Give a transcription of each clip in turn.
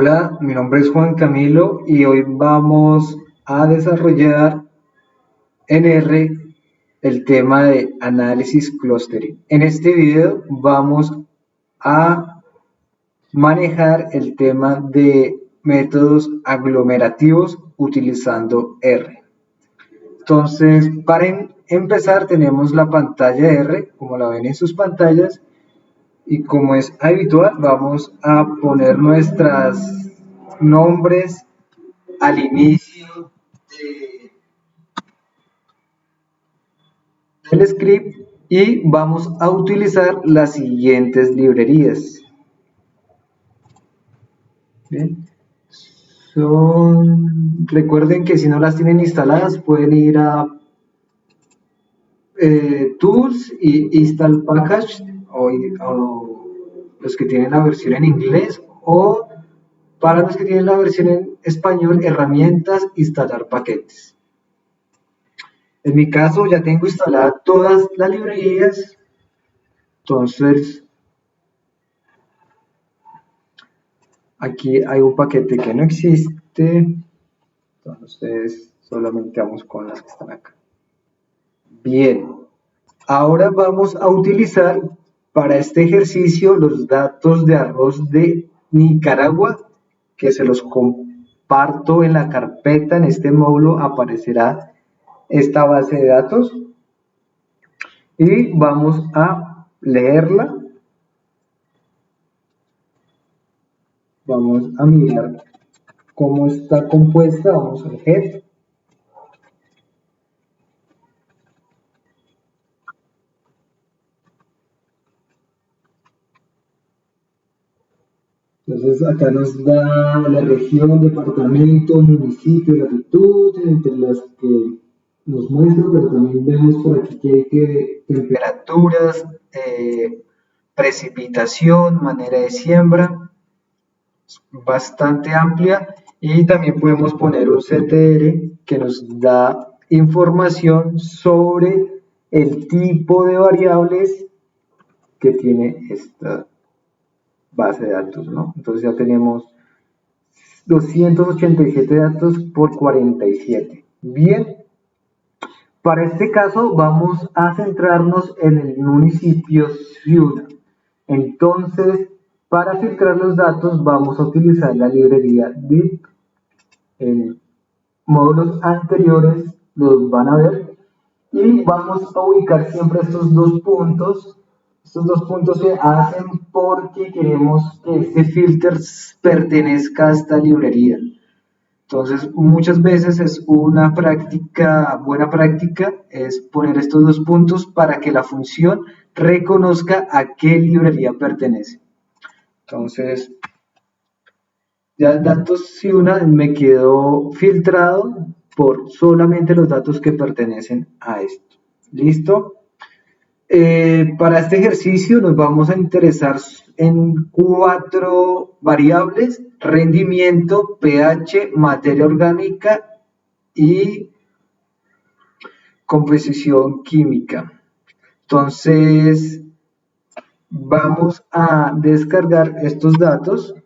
Hola, mi nombre es Juan Camilo y hoy vamos a desarrollar en R el tema de análisis clustering. En este video vamos a manejar el tema de métodos aglomerativos utilizando R. Entonces, para empezar tenemos la pantalla R, como la ven en sus pantallas, y como es habitual, vamos a poner nuestros nombres al inicio del script y vamos a utilizar las siguientes librerías. Bien. Recuerden que si no las tienen instaladas pueden ir a Tools y Install Package o los que tienen la versión en inglés, o para los que tienen la versión en español, herramientas, instalar paquetes. En mi caso ya tengo instaladas todas las librerías, entonces aquí hay un paquete que no existe, entonces solamente vamos con las que están acá. Bien, ahora vamos a utilizar para este ejercicio los datos de arroz de Nicaragua, que se los comparto en la carpeta. En este módulo aparecerá esta base de datos y vamos a leerla. Vamos a mirar cómo está compuesta. Vamos al head. Entonces acá nos da la región, departamento, municipio, latitud, entre las que nos muestra, pero también vemos por aquí que hay temperaturas, precipitación, manera de siembra, bastante amplia, y también podemos poner un CTR que nos da información sobre el tipo de variables que tiene esta base de datos, ¿no? Entonces ya tenemos 287 datos por 47. Bien, para este caso vamos a centrarnos en el municipio ciudad. Entonces, para filtrar los datos vamos a utilizar la librería DIP. En módulos anteriores los van a ver y vamos a ubicar siempre estos dos puntos. Estos dos puntos se hacen porque queremos que este filter pertenezca a esta librería. Entonces, muchas veces es una buena práctica, es poner estos dos puntos para que la función reconozca a qué librería pertenece. Entonces, ya el datos Ciuna me quedó filtrado por solamente los datos que pertenecen a esto. ¿Listo? Para este ejercicio nos vamos a interesar en 4 variables: rendimiento, pH, materia orgánica y composición química. Entonces, vamos a descargar estos datos.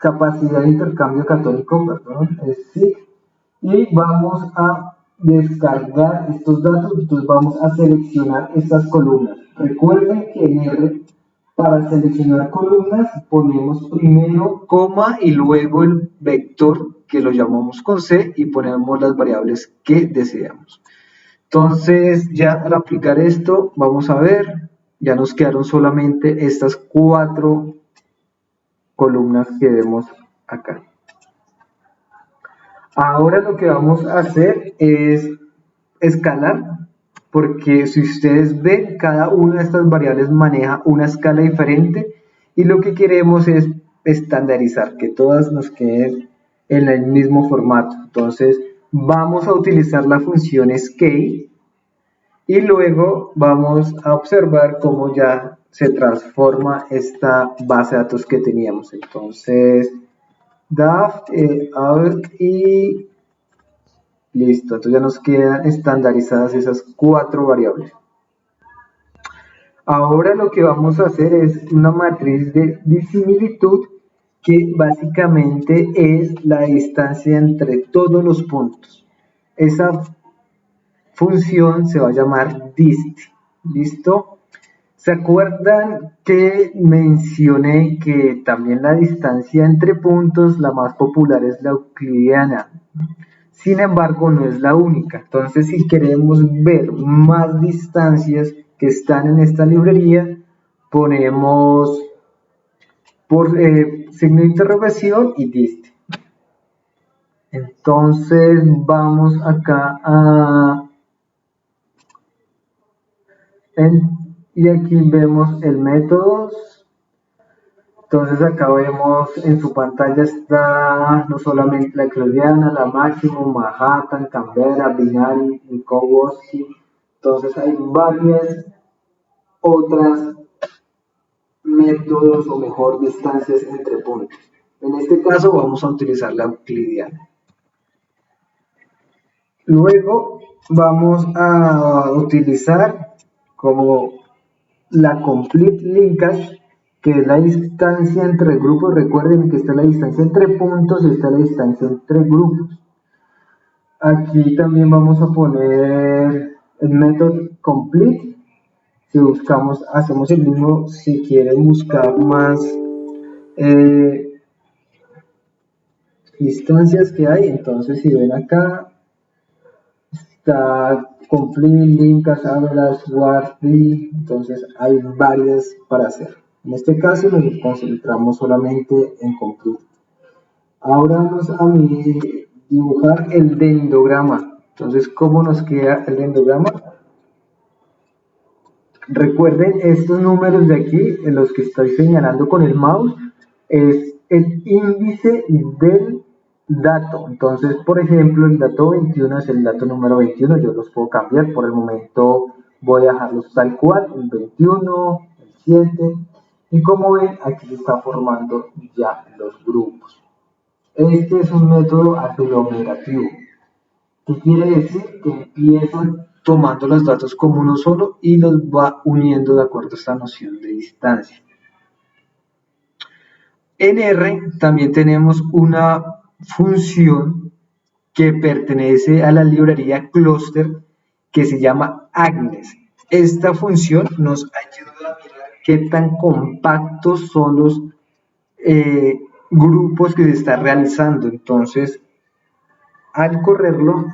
Capacidad de intercambio católico, perdón, es SIC, y vamos a descargar estos datos. Entonces vamos a seleccionar estas columnas. Recuerden que en R, para seleccionar columnas, ponemos primero coma y luego el vector, que lo llamamos con C, y ponemos las variables que deseamos. Entonces, ya al aplicar esto, vamos a ver, ya nos quedaron solamente estas 4 columnas que vemos acá. Ahora lo que vamos a hacer es escalar, porque si ustedes ven, cada una de estas variables maneja una escala diferente y lo que queremos es estandarizar, que todas nos queden en el mismo formato. Entonces vamos a utilizar la función scale y luego vamos a observar cómo ya se transforma esta base de datos que teníamos. Entonces, daft out y Listo, entonces ya nos quedan estandarizadas esas 4 variables. Ahora lo que vamos a hacer es una matriz de disimilitud que básicamente es la distancia entre todos los puntos. Esa función se va a llamar dist. ¿Listo? ¿Se acuerdan que mencioné que también la distancia entre puntos, la más popular es la euclidiana? Sin embargo, no es la única. Entonces, si queremos ver más distancias que están en esta librería, ponemos por signo de interrogación y dist. Entonces, vamos acá y aquí vemos el método. Entonces acá vemos en su pantalla está no solamente la euclidiana, la Maximum, Manhattan, Canberra, Binary, Minkowski. Entonces hay varias otras métodos o mejor distancias entre puntos. En este caso vamos a utilizar la euclidiana. Luego vamos a utilizar como la complete linkage, que es la distancia entre grupos. Recuerden que está la distancia entre puntos y está la distancia entre grupos. Aquí también vamos a poner el método complete. Si buscamos, hacemos el mismo. Si quieren buscar más distancias que hay, entonces si ven acá, está complete, linkage, average, worthy, entonces hay varias para hacer. En este caso nos concentramos solamente en complete. Ahora vamos a dibujar el dendrograma. Entonces, ¿cómo nos queda el dendrograma? Recuerden estos números de aquí, en los que estoy señalando con el mouse, es el índice del dato. Entonces, por ejemplo, el dato 21 es el dato número 21, yo los puedo cambiar. Por el momento voy a dejarlos tal cual, el 21, el 7, y como ven, aquí se está formando ya los grupos. Este es un método aglomerativo. ¿Qué quiere decir? Que empiezan tomando los datos como uno solo y los va uniendo de acuerdo a esta noción de distancia. En R también tenemos una función que pertenece a la librería cluster que se llama Agnes. Esta función nos ayuda a mirar qué tan compactos son los grupos que se están realizando. Entonces, al correrlo,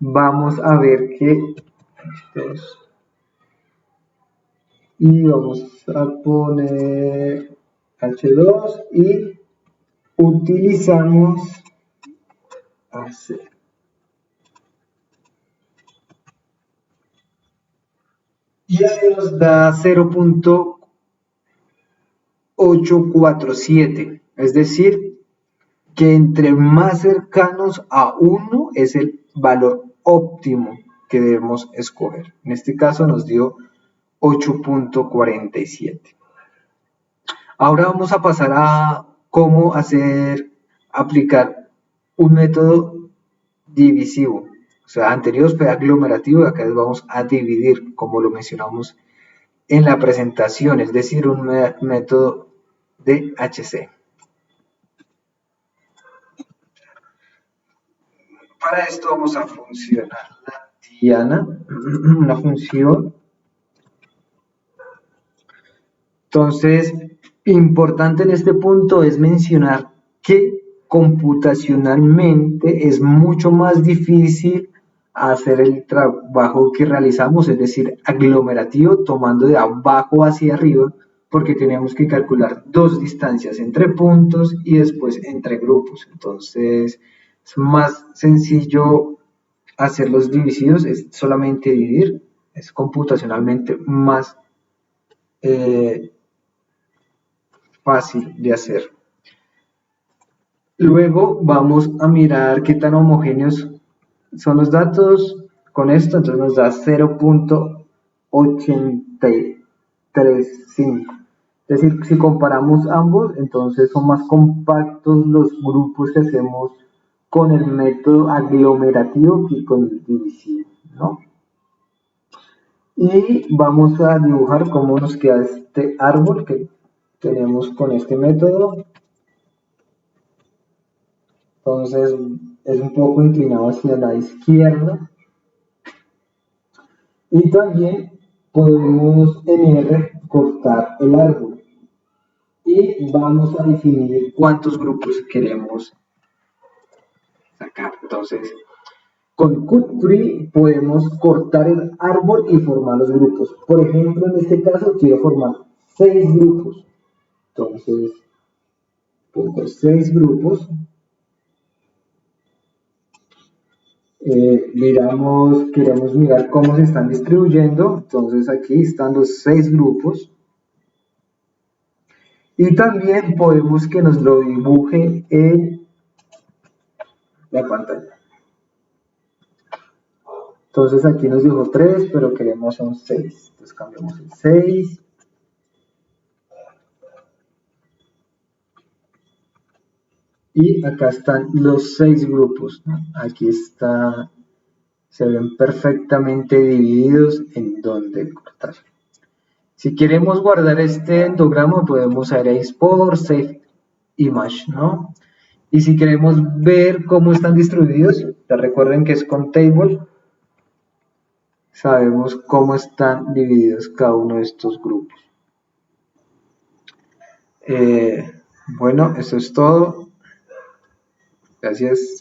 vamos a ver que y vamos a poner H2 y utilizamos AC. Y ahí nos da 0.847, es decir, que entre más cercanos a 1 es el valor óptimo que debemos escoger. En este caso nos dio 8.47. Ahora vamos a pasar a cómo aplicar un método divisivo. O sea, anterior fue aglomerativo y acá vamos a dividir, como lo mencionamos en la presentación, es decir, un método de HC. Para esto vamos a funcionar la diana, una función. Entonces, importante en este punto es mencionar que computacionalmente es mucho más difícil hacer el trabajo que realizamos, es decir, aglomerativo, tomando de abajo hacia arriba, porque tenemos que calcular dos distancias entre puntos y después entre grupos. Entonces, es más sencillo hacer los divisivos, es solamente dividir, es computacionalmente más fácil de hacer. Luego vamos a mirar qué tan homogéneos son los datos con esto, entonces nos da 0.835. Es decir, si comparamos ambos, entonces son más compactos los grupos que hacemos con el método aglomerativo que con el divisivo, ¿no? Y vamos a dibujar cómo nos queda este árbol que tenemos con este método. Entonces es un poco inclinado hacia la izquierda. Y también podemos en R cortar el árbol. Y vamos a definir cuántos grupos queremos sacar. Entonces, con cut tree podemos cortar el árbol y formar los grupos. Por ejemplo, en este caso quiero formar 6 grupos. Entonces, pongo 6 grupos. Queremos mirar cómo se están distribuyendo. Entonces, aquí están los 6 grupos. Y también podemos que nos lo dibuje en la pantalla. Entonces aquí nos dijo 3, pero queremos un 6. Entonces cambiamos el 6. Y acá están los 6 grupos, ¿no? Aquí está, se ven perfectamente divididos en donde cortar. Si queremos guardar este endograma, podemos ir a Export, Save Image, ¿no? Y si queremos ver cómo están distribuidos, recuerden que es con Table, sabemos cómo están divididos cada uno de estos grupos. Bueno, eso es todo. Gracias.